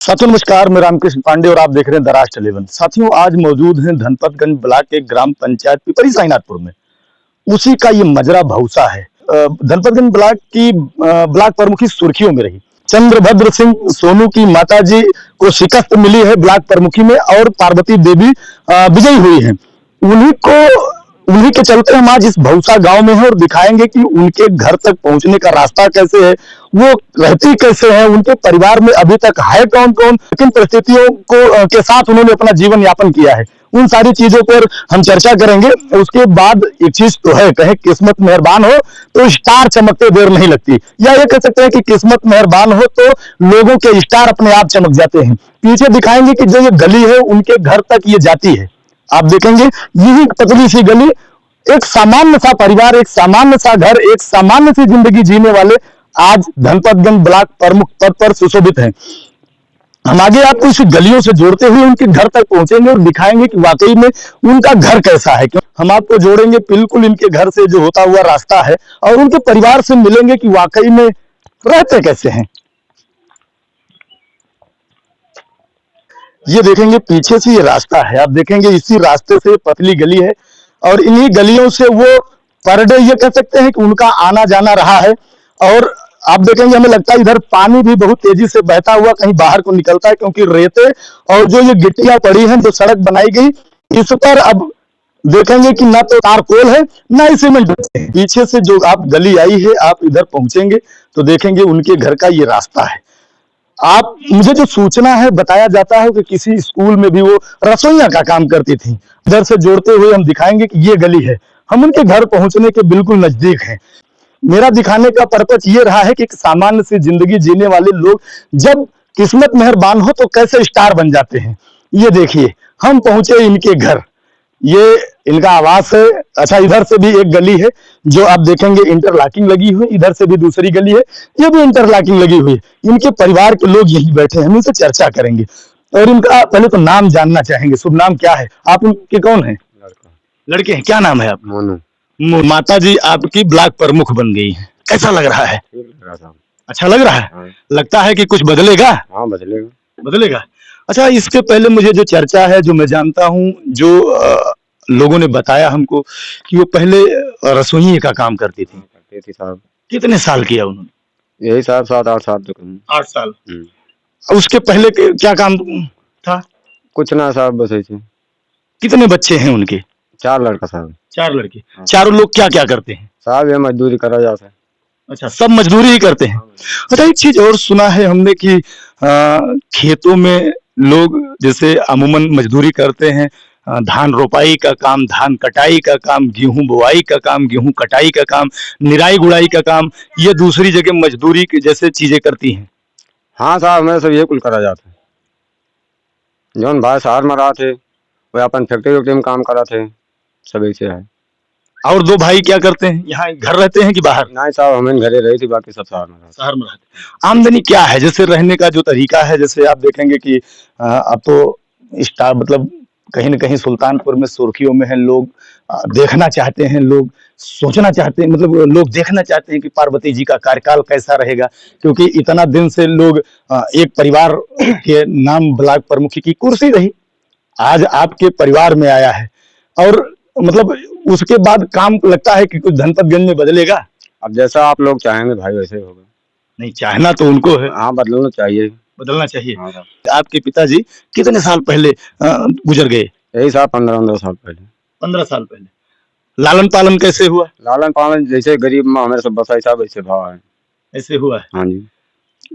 साथियों नमस्कार, मैं रामकृष्ण पांडे और आप देख रहे हैं द राष्ट्र 11। साथियों आज मौजूद हैं धनपतगंज ब्लॉक के ग्राम पंचायत पिपरी साईनाथपुर में। उसी का ये मजरा भौसा है। धनपतगंज ब्लॉक की ब्लॉक प्रमुखी सुर्खियों में रही। चंद्रभद्र सिंह सोनू की माताजी को शिकस्त मिली है ब्लॉक प्रमुखी में और पार्वती देवी विजयी हुई है। उन्हीं के चलते हम आज इस भौसा गांव में हैं और दिखाएंगे कि उनके घर तक पहुंचने का रास्ता कैसे है, वो रहती कैसे है, उनके परिवार में अभी तक है कौन कौन, किन परिस्थितियों को के साथ उन्होंने अपना जीवन यापन किया है। उन सारी चीजों पर हम चर्चा करेंगे। उसके बाद एक चीज तो है, कहे किस्मत मेहरबान हो तो स्टार चमकते देर नहीं लगती, या ये कह सकते हैं कि किस्मत मेहरबान हो तो लोगों के स्टार अपने आप चमक जाते हैं। पीछे दिखाएंगे कि जो ये गली है उनके घर तक ये जाती है। आप देखेंगे यही पतली सी गली, एक सामान्य सा परिवार, एक सामान्य सा घर, एक सामान्य सी जिंदगी जीने वाले आज धनपतगंज ब्लॉक प्रमुख पद पर सुशोभित हैं। हम आगे आपको इस गलियों से जोड़ते हुए उनके घर तक पहुंचेंगे और दिखाएंगे कि वाकई में उनका घर कैसा है। हम आपको जोड़ेंगे बिल्कुल इनके घर से जो होता हुआ रास्ता है और उनके परिवार से मिलेंगे कि वाकई में रहते कैसे हैं। ये देखेंगे पीछे से ये रास्ता है, आप देखेंगे इसी रास्ते से पतली गली है और इन्हीं गलियों से वो पर डे ये कह सकते हैं कि उनका आना जाना रहा है। और आप देखेंगे हमें लगता है इधर पानी भी बहुत तेजी से बहता हुआ कहीं बाहर को निकलता है, क्योंकि रेते और जो ये गिट्टियां पड़ी हैं, जो सड़क बनाई गई इस पर अब देखेंगे कि ना तो तारकोल है ना ही सीमेंट है। पीछे से जो आप गली आई है, आप इधर पहुंचेंगे तो देखेंगे उनके घर का ये रास्ता है। आप मुझे जो सूचना है बताया जाता है कि किसी स्कूल में भी वो रसोइया का काम करती थी। इधर से जोड़ते हुए हम दिखाएंगे कि ये गली है, हम उनके घर पहुंचने के बिल्कुल नजदीक हैं। मेरा दिखाने का पर्पस ये रहा है कि एक सामान्य सी जिंदगी जीने वाले लोग जब किस्मत मेहरबान हो तो कैसे स्टार बन जाते हैं। ये देखिए हम पहुंचे इनके घर, ये इनका आवास है। अच्छा इधर से भी एक गली है जो आप देखेंगे इंटरलॉकिंग लगी हुई, इधर से भी दूसरी गली है, ये भी इंटरलॉकिंग लगी हुई है। इनके परिवार के लोग यही बैठे हैं, हम इनसे चर्चा करेंगे और इनका पहले तो नाम जानना चाहेंगे। शुभ नाम क्या है? आप इनके कौन है? लड़के हैं। क्या नाम है आप? मोनू। माता जी आपकी ब्लॉक प्रमुख बन गई है, कैसा लग रहा है? अच्छा लग रहा है? हाँ। लगता है कि कुछ बदलेगा? हाँ बदलेगा। बदलेगा। अच्छा इसके पहले मुझे जो चर्चा है, जो मैं जानता हूँ, जो लोगों ने बताया हमको कि वो पहले रसोई का काम करती थी। करते थे साहब। कितने साल किया उन्होंने? यही साहब 7-8 साल तक। 8 साल। उसके पहले क्या काम था? कुछ ना साहब, बस ऐसे। कितने बच्चे हैं उनके? 4 लड़का साहब। 4 लड़के। हाँ। चारों लोग क्या क्या करते हैं? साहब ये मजदूरी करा जाता है। अच्छा सब मजदूरी ही करते हैं। अच्छा एक चीज और सुना है हमने कि खेतों में लोग जैसे अमूमन मजदूरी करते हैं, धान रोपाई का काम, धान कटाई का काम, गेहूं बुआई का काम, गेहूं कटाई का काम, निराई गुड़ाई का काम, ये दूसरी जगह मजदूरी की जैसे चीजें करती हैं। हाँ साहब मैं सब ये कुल करा जाता है। जौन भाई शहर में रहा थे वो अपन फैक्ट्री वैक्ट्री में काम करा थे, सब ऐसे है। और 2 भाई क्या करते हैं? यहाँ घर रहते हैं कि बाहर? नहीं साहब हमें घरे रही थी, बाकी सब शहर में रहते। शहर में रहते हैं। आमदनी क्या है, जैसे रहने का जो तरीका है, जैसे आप देखेंगे कि अब तो स्टार मतलब कहीं न कहीं सुल्तानपुर में सुर्खियों में है, लोग देखना चाहते हैं, लोग सोचना चाहते हैं, मतलब लोग देखना चाहते हैं कि पार्वती जी का कार्यकाल कैसा रहेगा, क्योंकि इतना दिन से लोग एक परिवार के नाम ब्लॉक प्रमुखी की कुर्सी रही, आज आपके परिवार में आया है और मतलब उसके बाद काम लगता है कि कुछ धनपतगंज में बदलेगा। अब जैसा आप लोग चाहेंगे भाई वैसे ही होगा। नहीं चाहना तो उनको है। हाँ बदलना चाहिए। बदलना चाहिए। हाँ साहब। आपके पिताजी कितने साल पहले गुजर गए? यही साहब 15-15 साल पहले। 15 साल पहले। लालन पालन कैसे हुआ? लालन पालन जैसे गरीब माँ हमारे सब बसाई साहब ऐसे भाव है। ऐसे हुआ है। हाँ जी।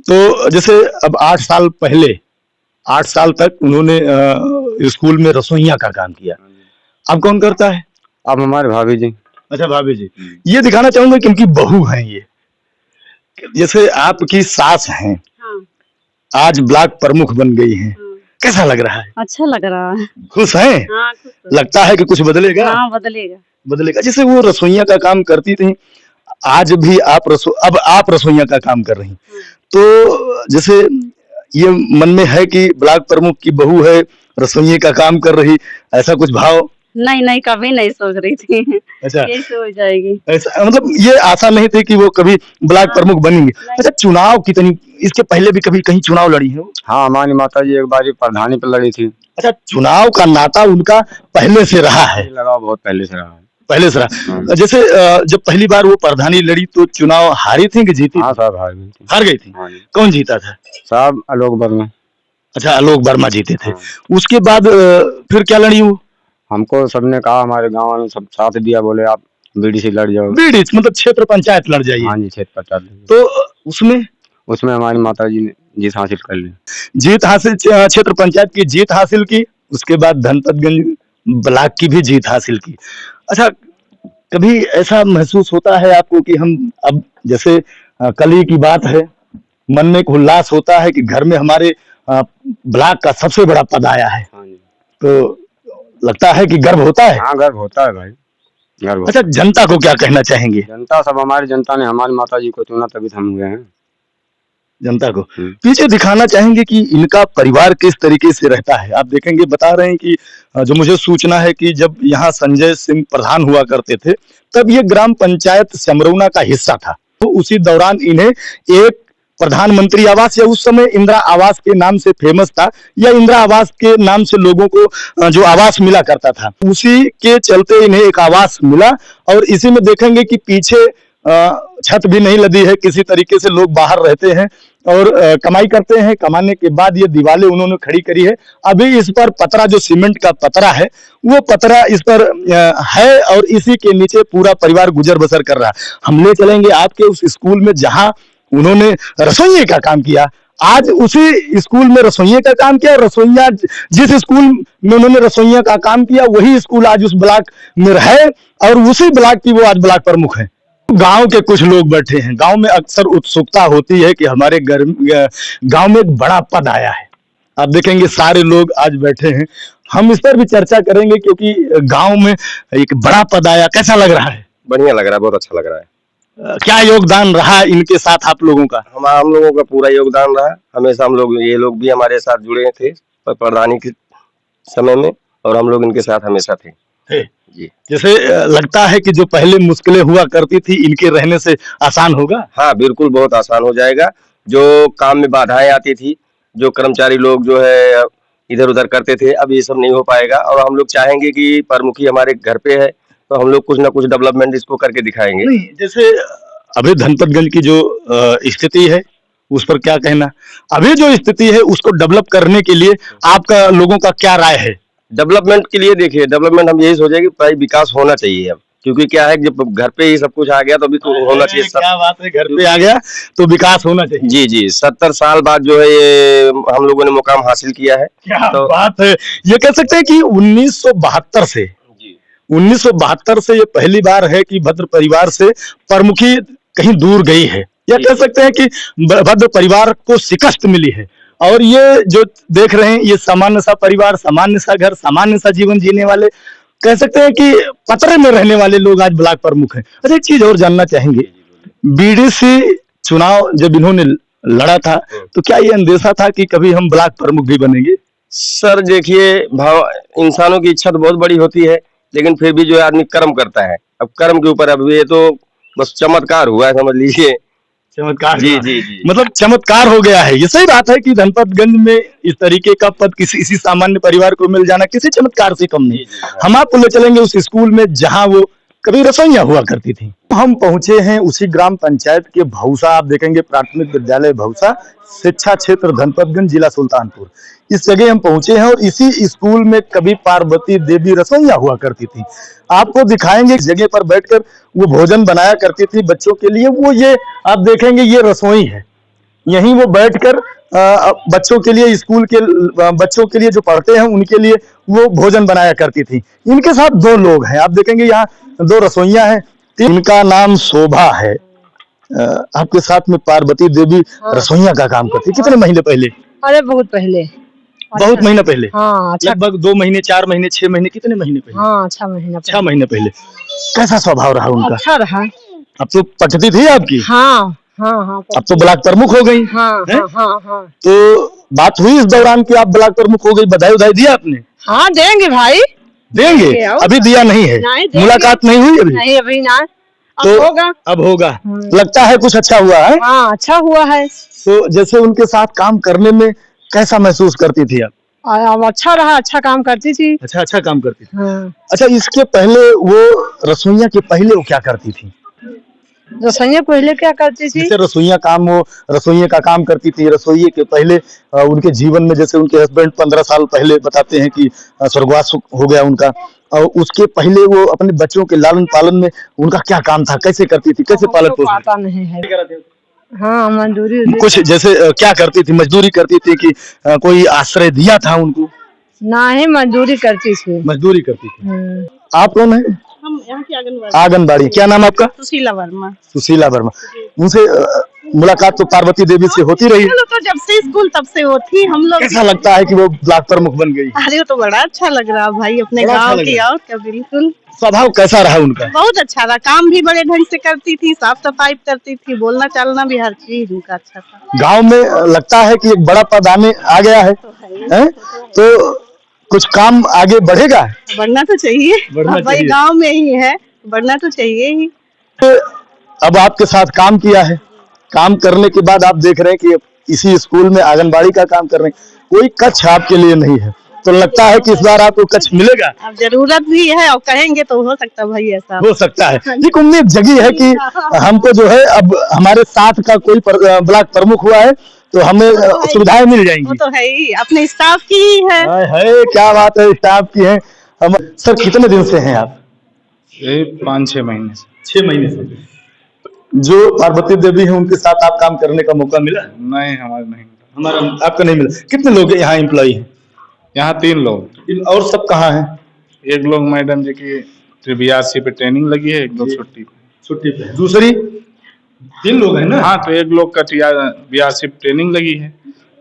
तो जैसे अब 8 साल पहले, 8 साल तक उन्होंने स्कूल में रसोइया का काम किया। अब कौन करता है? अब हमारे भाभी जी। अच्छा भाभी जी। ये दिखाना चाहूंगा कि उनकी बहू है ये, जैसे आपकी सास हैं। हाँ। आज ब्लॉक प्रमुख बन गई हैं। कैसा लग रहा है? अच्छा लग रहा है। खुश हैं? हाँ, खुश तो। लगता है कि कुछ बदलेगा? हाँ बदलेगा। बदलेगा। जैसे वो रसोइया का काम करती थी, आज भी अब आप रसोइया का काम कर रही, तो जैसे ये मन में है कि ब्लॉक प्रमुख की बहू है, रसोइये का काम कर रही, ऐसा कुछ भाव? नहीं नहीं, कभी नहीं सोच रही थी अच्छा कैसे हो जाएगी। ऐसा मतलब ये आशा नहीं थी कि वो कभी ब्लॉक प्रमुख बनेंगे। अच्छा चुनाव कितनी इसके पहले भी कभी कहीं चुनाव लड़ी है वो? हाँ हमारी माता जी एक बार प्रधानी पे लड़ी थी। अच्छा चुनाव का नाता उनका पहले से रहा है। ये लगाव बहुत पहले से रहा है। पहले से रहा। हाँ। जैसे जब पहली बार वो प्रधानी लड़ी तो चुनाव हारी थी कि जीती हाँ थी? साहब हार गई थी। हार गई थी। हाँ जी। कौन जीता था? साहब आलोक वर्मा। अच्छा आलोक वर्मा जीते थे। हाँ। उसके बाद फिर क्या लड़ी वो? हमको सबने कहा, हमारे गांव वालों ने सब साथ दिया, बोले आप बीडी से लड़ जाओ। बीडी मतलब क्षेत्र पंचायत लड़ जाइए। हाँ जी क्षेत्र पंचायत। तो उसमें हमारी माता जी ने जीत हासिल कर ली। जीत हासिल क्षेत्र पंचायत की जीत हासिल की। उसके बाद धनपतगंज ब्लॉक की भी जीत हासिल की। अच्छा कभी ऐसा महसूस होता है आपको कि हम अब जैसे कल ही की बात है, मन में एक उल्लास होता है कि घर में हमारे ब्लॉक का सबसे बड़ा पद आया है, हाँ जी। तो लगता है कि गर्व होता है? हाँ गर्व होता है भाई, गर्व होता अच्छा जनता को क्या कहना चाहेंगे? है। जनता सब, हमारी जनता ने हमारी माता जी को चुना तभी तो हम हुए हैं। जनता को पीछे दिखाना चाहेंगे कि इनका परिवार किस तरीके से रहता है। आप देखेंगे बता रहे हैं कि जो मुझे सूचना है कि जब यहाँ संजय सिंह प्रधान हुआ करते थे तब ये ग्राम पंचायत समरौना का हिस्सा था। तो उसी दौरान इन्हें एक प्रधानमंत्री आवास या उस समय इंदिरा आवास के नाम से फेमस था, या इंदिरा आवास के नाम से लोगों को जो आवास मिला करता था, उसी के चलते इन्हें एक आवास मिला। और इसी में देखेंगे कि पीछे छत भी नहीं लदी है, किसी तरीके से लोग बाहर रहते हैं और कमाई करते हैं। कमाने के बाद ये दीवारें उन्होंने खड़ी करी है। अभी इस पर पतरा, जो सीमेंट का पतरा है, वो पतरा इस पर है और इसी के नीचे पूरा परिवार गुजर बसर कर रहा है। हम ले चलेंगे आपके उस स्कूल में जहां उन्होंने रसोइये का काम किया। आज उसी स्कूल में रसोइये का काम किया। रसोइया जिस स्कूल में उन्होंने रसोइया का काम किया वही स्कूल आज उस ब्लॉक में है और उसी ब्लॉक की वो आज ब्लॉक प्रमुख है। गांव के कुछ लोग बैठे हैं। गांव में अक्सर उत्सुकता होती है कि हमारे गांव में एक बड़ा पद आया है। आप देखेंगे सारे लोग आज बैठे हैं। हम इस पर भी चर्चा करेंगे क्योंकि गांव में एक बड़ा पद आया। कैसा लग रहा है? बढ़िया लग रहा है, बहुत अच्छा लग रहा है। क्या योगदान रहा इनके साथ आप लोगों का? हम लोगों का पूरा योगदान रहा। हमेशा हम लोग, ये लोग भी हमारे साथ जुड़े थे प्रधानी के समय में और हम लोग इनके साथ हमेशा थे जी। जैसे लगता है कि जो पहले मुश्किलें हुआ करती थी इनके रहने से आसान होगा? हाँ बिल्कुल, बहुत आसान हो जाएगा। जो काम में बाधाएं आती थी, जो कर्मचारी लोग जो है इधर उधर करते थे, अब ये सब नहीं हो पाएगा। और हम लोग चाहेंगे कि प्रमुखी हमारे घर पे है तो हम लोग कुछ ना कुछ डेवलपमेंट इसको करके दिखाएंगे। नहीं, जैसे अभी धनपतगंज की जो स्थिति है उस पर क्या कहना? अभी जो स्थिति है उसको डेवलप करने के लिए आपका लोगों का क्या राय है? डेवलपमेंट के लिए देखिए, डेवलपमेंट हम यही सोचे कि भाई विकास होना चाहिए अब, क्योंकि क्या है जब घर पे ही सब कुछ आ गया तो अभी तो होना चाहिए। क्या बात है, घर पे आ गया तो विकास होना चाहिए। जी जी, 70 साल बाद जो है ये हम लोगों ने मुकाम हासिल किया है। क्या तो बात है। ये कह सकते हैं कि 1972 से ये पहली बार है कि भद्र परिवार से प्रमुखी कहीं दूर गई है। या कह सकते हैं कि भद्र परिवार को शिकस्त मिली है। और ये जो देख रहे हैं ये सामान्य सा परिवार, सामान्य सा घर, सामान्य सा जीवन जीने वाले, कह सकते हैं कि पतरे में रहने वाले लोग आज ब्लॉक प्रमुख हैं। अच्छा एक चीज और जानना चाहेंगे, बीडीसी चुनाव जब इन्होंने लड़ा था तो क्या ये अंदेशा था कि कभी हम ब्लॉक प्रमुख भी बनेंगे? सर देखिए, भाव इंसानों की इच्छा तो बहुत बड़ी होती है, लेकिन फिर भी जो है आदमी कर्म करता है। अब कर्म के ऊपर अब ये तो बस चमत्कार हुआ है, समझ लीजिए। चमत्कार जी हुआ। जी जी, मतलब चमत्कार हो गया है। ये सही बात है कि धनपतगंज में इस तरीके का पद किसी इसी सामान्य परिवार को मिल जाना किसी चमत्कार से कम नहीं। हम आपको ले चलेंगे उस स्कूल में जहां वो कभी रसोइयां हुआ करती थी। हम पहुंचे हैं उसी ग्राम पंचायत के भौसा, आप देखेंगे प्राथमिक विद्यालय भौसा, शिक्षा क्षेत्र धनपतगंज, जिला सुल्तानपुर। इस जगह हम पहुंचे हैं और इसी स्कूल में कभी पार्वती देवी रसोइयां हुआ करती थी। आपको दिखाएंगे इस जगह पर बैठकर वो भोजन बनाया करती थी बच्चों के लिए। वो ये आप देखेंगे ये रसोई है, यहीं वो बैठकर बच्चों के लिए, स्कूल के बच्चों के लिए जो पढ़ते हैं उनके लिए वो भोजन बनाया करती थी। इनके साथ 2 लोग हैं, आप देखेंगे यहाँ 2 रसोइयां हैं। इनका नाम शोभा है। आपके साथ में पार्वती देवी रसोइया का काम करती। कितने महीने पहले? अरे बहुत पहले, बहुत महीने पहले। हाँ अच्छा, लगभग 2 महीने, 4 महीने, 6 महीने, कितने महीने पहले? हाँ 6 महीना 6 महीने पहले। कैसा स्वभाव रहा उनका? अच्छा रहा। अब तो पटती थी आपकी। हाँ हाँ हाँ, अब तो ब्लॉक प्रमुख हो गई। हाँ हाँ हाँ हाँ, तो बात हुई इस दौरान कि आप ब्लॉक प्रमुख हो गई, बधाई उधाई दी आपने? हाँ देंगे भाई। देंगे? देंगे, और अभी दिया नहीं है, नहीं, देंगे। मुलाकात नहीं हुई अभी? नहीं अभी ना, अब तो होगा। अब होगा। लगता है कुछ अच्छा हुआ है? हाँ अच्छा हुआ है। तो जैसे उनके साथ काम करने में कैसा महसूस करती थी आप? अब अच्छा रहा, अच्छा काम करती थी। अच्छा काम करती थी। हाँ। अच्छा, इसके पहले वो रसोइया के पहले वो क्या करती थी? रसोइया पहले क्या करती थी? जैसे रसोइया काम, वो रसोइये का काम करती थी, रसोइये के पहले उनके जीवन में जैसे उनके हस्बैंड 15 साल पहले बताते हैं कि स्वर्गवास हो गया उनका, और उसके पहले वो अपने बच्चों के लालन पालन में उनका क्या काम था, कैसे करती थी, कैसे पालन हमको पोषण? पता नहीं है। हाँ मजदूरी कुछ जैसे क्या करती थी, मजदूरी करती थी कि कोई आश्रय दिया था उनको? नहीं मजदूरी करती थी। मजदूरी करती थी। हम्म। आप कौन है? हम यहाँ की आंगनबाड़ी। आंगनबाड़ी। क्या नाम आपका? सुशीला वर्मा। सुशीला वर्मा। उनसे मुलाकात तो पार्वती देवी से होती रही है। हम लोग तो जब से स्कूल तब से वो थी हम लोग। कैसा लगता है कि वो ब्लॉक प्रमुख बन गई? अरे वो तो बड़ा अच्छा लग रहा भाई, अपने बड़ा अच्छा गांव लग की। रहा। और क्या, बिल्कुल स्वभाव कैसा रहा उनका? बहुत अच्छा रहा, काम भी बड़े ढंग से करती थी, साफ सफाई करती थी, बोलना चालना भी हर चीज उनका अच्छा था। गांव में लगता है कि एक बड़ा पद आ गया है, हैं? तो कुछ काम आगे बढ़ेगा? बढ़ना तो चाहिए, बढ़ना अब भाई चाहिए। गांव में ही है, बढ़ना तो चाहिए ही। अब आपके साथ काम किया है, काम करने के बाद आप देख रहे हैं कि इसी स्कूल में आंगनबाड़ी का काम कर रहे हैं, कोई कक्ष आपके लिए नहीं है, तो लगता है कि इस बार आपको कक्ष मिलेगा? अब जरूरत भी है और कहेंगे तो हो सकता है भाई ऐसा। हो सकता है। एक उम्मीद जगी है कि हमको जो है अब हमारे साथ का कोई ब्लॉक प्रमुख हुआ है तो हमें सुविधाएं मिल वो जाएंगी। तो है ही, अपने स्टाफ की ही है। है, क्या बात है, स्टाफ की है। हम सर कितने दिन से हैं आप? यही 5-6 महीने से। 6 महीने से। जो पार्वती देवी है उनके साथ आप काम करने का मौका मिला? नहीं, हमारे नहीं मिला। हमारा आपका नहीं मिला। कितने लोग यहाँ एम्प्लॉई हैं? यहाँ 3 लोग। और सब कहाँ हैं? एक लोग मैडम जी की BRC पे ट्रेनिंग लगी है, एक लोग छुट्टी पे। छुट्टी पे। दूसरी 3 लोग हैं ना? हाँ, तो एक लोग का BRC पे ट्रेनिंग लगी है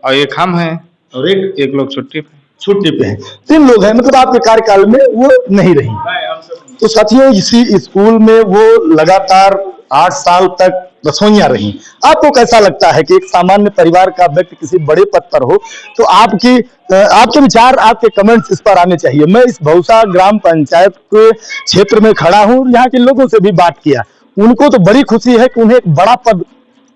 और एक हम हैं और एक लोग छुट्टी पे। छुट्टी पे हैं। 3 लोग हैं, मतलब आपके कार्यकाल में वो नहीं रही। तो साथियों, इसी स्कूल में वो लगातार 8 साल तक रसोइया रही। आपको कैसा लगता है कि एक सामान्य परिवार का व्यक्ति किसी बड़े पद पर हो तो आपके विचार, आपके कमेंट्स इस पर आने चाहिए। मैं इस भौसा ग्राम पंचायत के क्षेत्र में खड़ा हूँ, यहाँ के लोगों से भी बात किया, उनको तो बड़ी खुशी है कि उन्हें एक बड़ा पद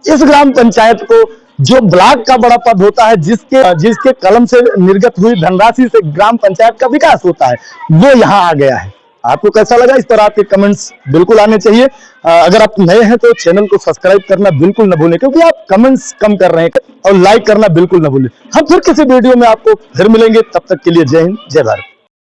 इस ग्राम पंचायत को, जो ब्लॉक का बड़ा पद होता है, जिसके कलम से निर्गत हुई धनराशि से ग्राम पंचायत का विकास होता है, वो यहाँ आ गया है। आपको कैसा लगा, इस पर आपके कमेंट्स बिल्कुल आने चाहिए। अगर आप नए हैं तो चैनल को सब्सक्राइब करना बिल्कुल न भूलें, क्योंकि आप कमेंट्स कम कर रहे हैं, और लाइक करना बिल्कुल न भूलें। हम फिर किसी वीडियो में आपको फिर मिलेंगे, तब तक के लिए जय हिंद, जय भारत।